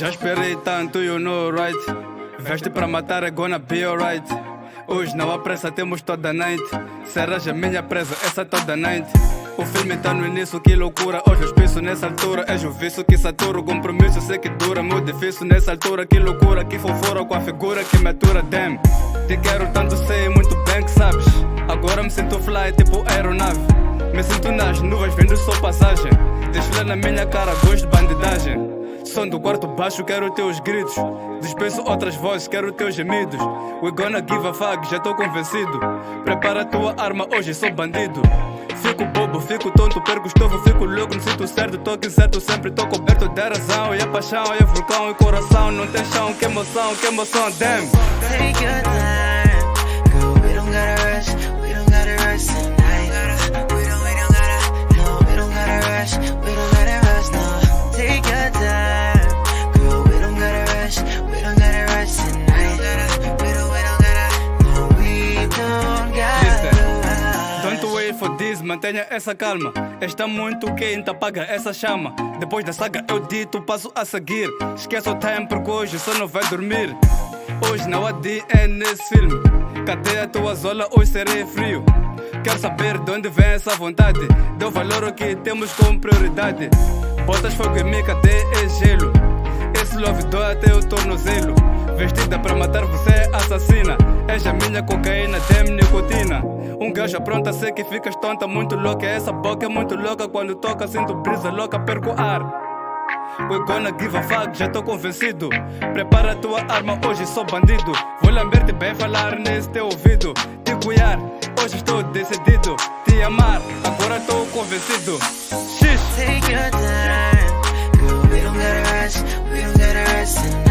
Já esperei tanto, you know right. Veste pra matar é gonna be alright. Hoje não há pressa, temos toda a night. Serás a minha presa, essa toda night. O filme tá no início, que loucura. Hoje eu piso nessa altura. És o vício que satura, o compromisso sei que dura. Muito difícil nessa altura, que loucura. Que fofura com a figura que me atura. Damn, te quero tanto, sei muito bem que sabes. Agora me sinto fly, tipo aeronave. Me sinto nas nuvens, vendo só passagem. Desfile na minha cara, gosto de bandidagem. Som do quarto baixo, quero teus gritos. Dispenso outras vozes, quero teus gemidos. We gonna give a fuck, já tô convencido. Prepara a tua arma, hoje sou bandido. Fico bobo, fico tonto, perco o estofo, fico louco, não sinto certo, tô aqui certo, sempre tô coberto de razão. E a paixão, e a vulcão, e coração, não tem chão, que emoção, damn. Take your time, girl, we don't gotta rush, we don't gotta rush tonight. We don't gotta, no, we don't gotta rush, we don't gotta rush, no. Take your time, girl, we don't gotta rush, we don't gotta rush tonight. We don't gotta, no, we don't gotta. Don't wait for this, mantenha essa calma. Está muito quente, apaga essa chama. Depois da saga eu dito, passo a seguir. Esquece o time porque hoje só não vai dormir. Hoje não há DN nesse filme. Cadê a tua zola? Hoje serei frio. Quero saber de onde vem essa vontade. Deu valor ao que temos como prioridade. Botas fogo em mim, cadê esse gelo? Esse love dói até o tornozelo. Vestida pra matar você, assassina. És a minha cocaína, tem nicotina. Um gajo pronta, sei que ficas tonta, muito louca. Essa boca é muito louca, quando toca sinto brisa louca, perco ar. We gonna give a fuck, já tô convencido. Prepara a tua arma, hoje sou bandido. Vou lamber-te bem, falar nesse teu ouvido. Te cuidar, hoje estou decidido. Te amar, agora tô convencido. Xixi. Take your time, girl, we don't gotta rush, we don't gotta rush tonight.